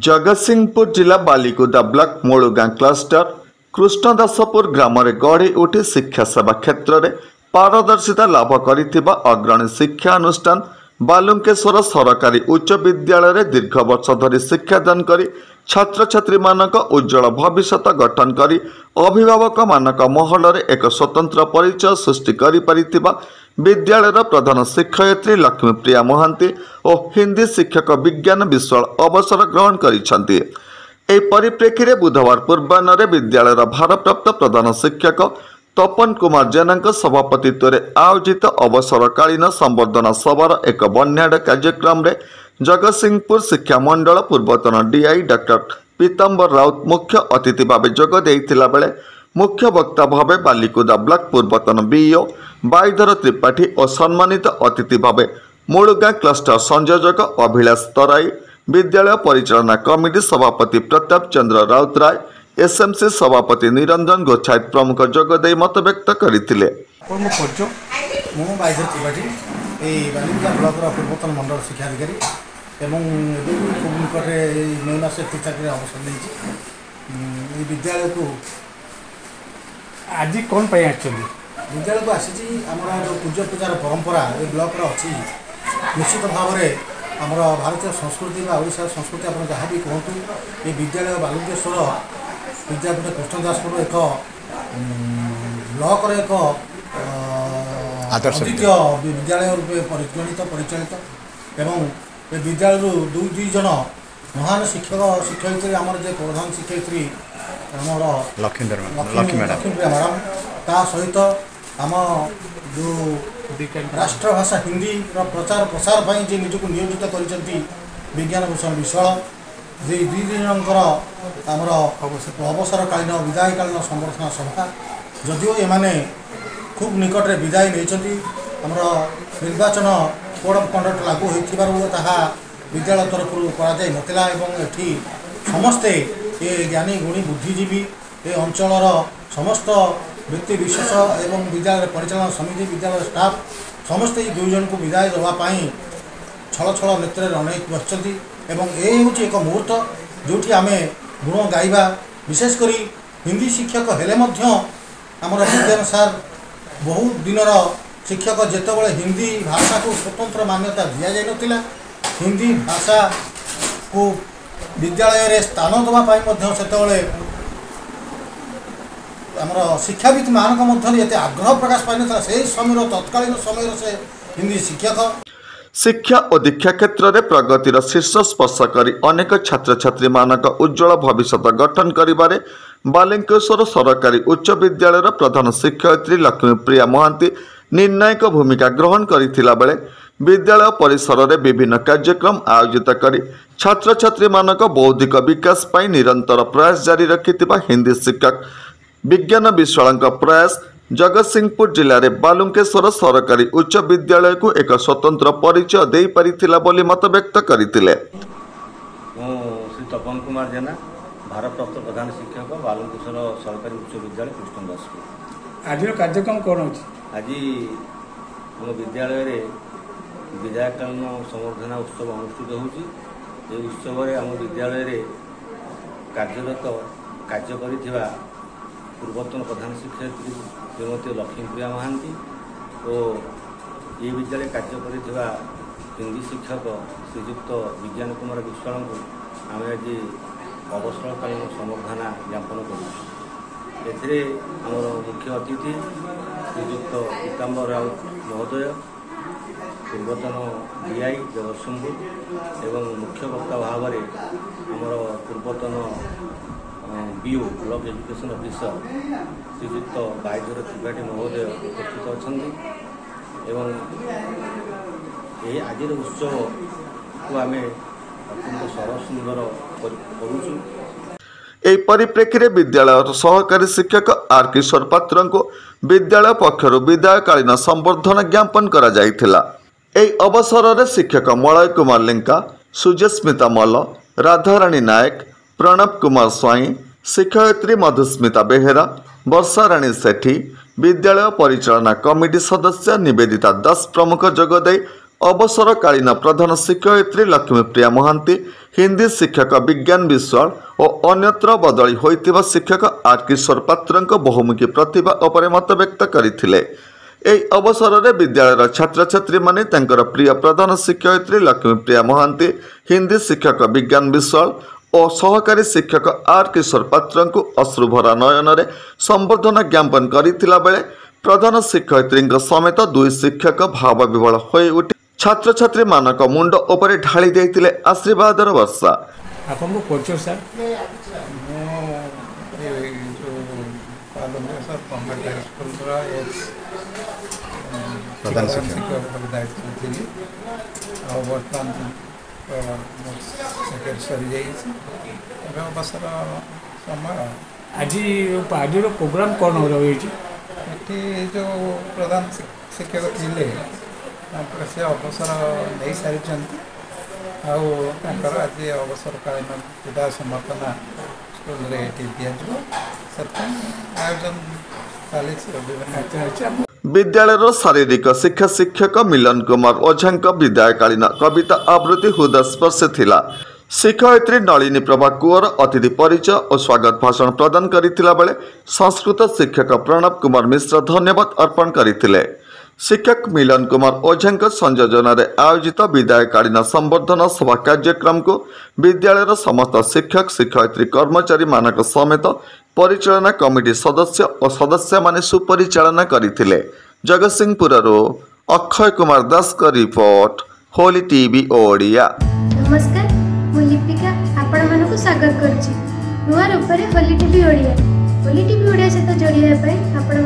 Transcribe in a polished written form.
जगतसिंहपुर जिला Balikuda block मोलुगां cluster कृष्णदासपुर ग्राम गढ़ी उठी शिक्षा सेवा क्षेत्र में पारदर्शिता लाभ करिथिबा अग्रणी शिक्षा अनुष्ठान बालुंकेश्वर सरकारी उच्च विद्यालय दीर्घ वर्ष धरी शिक्षादान करी छात्र छात्री मानक उज्जवल भविष्य गठन करी अभिभावक मानक महल में एक स्वतंत्र परिचय सृष्टि करि परिथिबा विद्यालय प्रधान शिक्षयित्री लक्ष्मीप्रिया महांती और हिंदी शिक्षक विज्ञान विश्वाल अवसर ग्रहण करिसेंती। एही परिप्रेक्षी में बुधवार पूर्वाह्न विद्यालय भारप्राप्त प्रधान शिक्षक तपन कुमार जेना सभापतित्व में आयोजित अवसरकालीन संबर्धना सभार एक बन्याढ्य कार्यक्रम में जगतसिंहपुर शिक्षा मंडल पूर्वतन डीआई डॉक्टर पीताम्बर राउत मुख्य अतिथि भाव जोग देइथिला बेले मुख्य वक्ता भाव बालिकुदा ब्लॉक पूर्वतन बीईओ बाईधर त्रिपाठी और सम्मानित अतिथि भाव मोलुगां क्लस्टर संयोजक अभिलाष तराई विद्यालय परिचालना कमिटी सभापति प्रताप चंद्र राउतराय एसएमसी सभापति निरंजन गोछायत प्रमुख जोगदे मत व्यक्त करथिले। बालिकुदा ब्लॉक पूर्वतन मंडल शिक्षाधिकारी एवं खूब निकट मई मास चाकरी अवसर नहीं विद्यालय को आज कौन पाई विद्यालय को आसी आमर पूज्य पूजार परंपरा ये ब्लॉक अच्छी निश्चित भाव में आमर भारतीय संस्कृति ओडिशा संस्कृति आप जहाँ भी कहतु ये विद्यालय बालुकेश्वर विद्यापीठ कृष्णदासपुर एक ब्लॉक एक द्वितीय विद्यालय रूपे परिगणित परिचालित एवं ये विद्यालय दुई जन महान शिक्षक शिक्षयित्री आमर जे प्रधान शिक्षयित्री आमर लक्ष्मीप्रिया मैडम ता सहित आम जो राष्ट्रभाषा हिंदी प्रचार प्रसार पर जे निजक नियोजित कर विज्ञान भूषण विश्वाल जे दुई जनकर आमर अवसरकालीन विदायकालीन संबर्धना सभा जदिओ एमाने खूब निकट में विदाय नहीं आमर निर्वाचन कोड ऑफ कंडक्ट लागू होता विद्यालय तरफ करा एठी समस्ते ये ज्ञानी गुणी बुद्धिजीवी ये अंचलर समस्त व्यक्ति विशेष एवं विद्यालय परिचालन समिति विद्यालय स्टाफ समस्ते ये दुई जन को विदाय देवाई छल छल नेत्र अनेक बसती यही हूँ एक मुहूर्त जो आम गुण गाइबा विशेषकर हिंदी शिक्षक हेले आमर विज्ञान सार बहुत दिनर शिक्षक जितेबाला हिंदी भाषा को स्वतंत्र मान्यता दि जाता हिंदी भाषा को विद्यालय रे स्थान देवाई से आमर शिक्षाविद मानक मध्य एते आग्रह प्रकाश पाई से समय तत्कालीन समय से हिंदी शिक्षक शिक्षा और दीक्षा क्षेत्र में प्रगतिर शीर्ष स्पर्श कर अनेक छात्र छात्री मानक उज्जवल भविष्य गठन करिबारे बालुकेश्वर सरकारी उच्च विद्यालय प्रधान शिक्षयित्री लक्ष्मीप्रिया महांती निर्णायक भूमिका ग्रहण करथिला बेले विद्यालय परिसर में विभिन्न कार्यक्रम आयोजित करी छात्र छात्री मानक बौद्धिक विकास पाई निरंतर प्रयास जारी रखिथिबा हिंदी शिक्षक विज्ञान विश्वाल प्रयास जगतसिंहपुर जिले में बालुकेश्वर सरकारी उच्च विद्यालय को एक स्वतंत्र परिचय दे पारिथिला बोली मत व्यक्त करथिले। श्री तपन कुमार जेना भारप्राप्त प्रधान शिक्षक बालुकेश्वर सरकारी उच्च विद्यालय कृष्णदासपुर। आज कार्यक्रम कौन हो आज आम विद्यालय रे विदायकालीन संबर्धना उत्सव अनुष्ठित होउची। उत्सव आम विद्यालय रे कार्यरत कार्य करिथिबा पूर्वतन प्रधान शिक्षयित्री श्रीमती लक्ष्मीप्रिया महांती और ये विद्यालय कार्य करिथिबा हिंदी शिक्षक श्रीयुक्त विज्ञान कुमार विश्वाल को आम आज अवसरकालीन संबर्धना ज्ञापन करें। आमर मुख्य अतिथि श्रीयुक्त पीताम्बर राउत महोदय पूर्वतन डीआई जगतसिंहपुर एवं मुख्य वक्ता भाव में आमर पूर्वतन बीओ ब्लॉक एजुकेशन ऑफिसर श्रीयुक्त बाईधर त्रिपाठी महोदय उपस्थित अच्छा आज उत्सव को आम अत्यंत सरल सुंदर करूँ। एही परिप्रेक्षी में विद्यालय सहकारी शिक्षक आर किशोर पात्र को विद्यालय पक्षर विदायकालीन संबर्धना ज्ञापन करा जायथिला। एही अवसर में शिक्षक मलय कुमार लिंका सुजस्मिता मल्ल राधाराणी नायक प्रणव कुमार स्वाई शिक्षयित्री मधुस्मिता बेहेरा वर्षाराणी सेठी विद्यालय परिचालना कमिटी सदस्य निवेदिता दास प्रमुख जोगदे अवसरकालीन प्रधान शिक्षयित्री लक्ष्मीप्रिया महांती, हिंदी शिक्षक विज्ञान विश्वाल और अन्यत्र बदली होइतिबा शिक्षक आर किशोर पात्रंक बहुमुखी प्रतिभा उपरे मत व्यक्त करथिले। एही अवसर में विद्यालय छात्र छात्री माने तांकर प्रिय प्रधान शिक्षयित्री लक्ष्मीप्रिया महांती, हिंदी शिक्षक विज्ञान विश्वाल और सहकारी शिक्षक आर किशोर पात्रंक अश्रुभरा नयन में संबर्धना ज्ञापन करथिला बेले प्रधान शिक्षयित्री समेत दुई शिक्षक भाव विभोल होई उठी छात्र छात्री मानक मुंड उपरे ढाली देइतिले आशीर्वादर वर्षा। आपन को कोचो सर प्रधान शिक्षक दायित्व थी बर्तमान सरी अवसर समय आज प्रोग्राम कौन रही ये जो प्रधान शिक्षक थे से अवसर नहीं सारी आज अवसरकालीन विदा समर्थना स्कूल आयोजन चली। विद्यालय शारीरिक शिक्षा शिक्षक मिलन कुमार ओझा विदायकालीन कविता आवृत्ति हृदय स्पर्श थिला। शिक्षयित्री नलिनी प्रभा कुवर अतिथि परिचय और स्वागत भाषण प्रदान करथिला बेले संस्कृत शिक्षक प्रणव कुमार मिश्र धन्यवाद अर्पण करथिले। शिक्षक मिलन कुमार ओझा संयोजन आयोजित विदायकालीन संबर्धना सभा कार्यक्रम को विद्यालय समस्त शिक्षक शिक्षयित्री कर्मचारी मानक समेत परिचालना कमिटी सदस्य और सदस्य माने सुपरिचालना करथिले। जगतसिंहपुररो अक्षय कुमार दास का रिपोर्ट, होली टीवी ओडिया। नमस्कार, मु लिपिका आपण मानक स्वागत करछि नुआ रूप होली टीवी ओडिया। होली टीवी ओडिया सहित जोड़िया आपण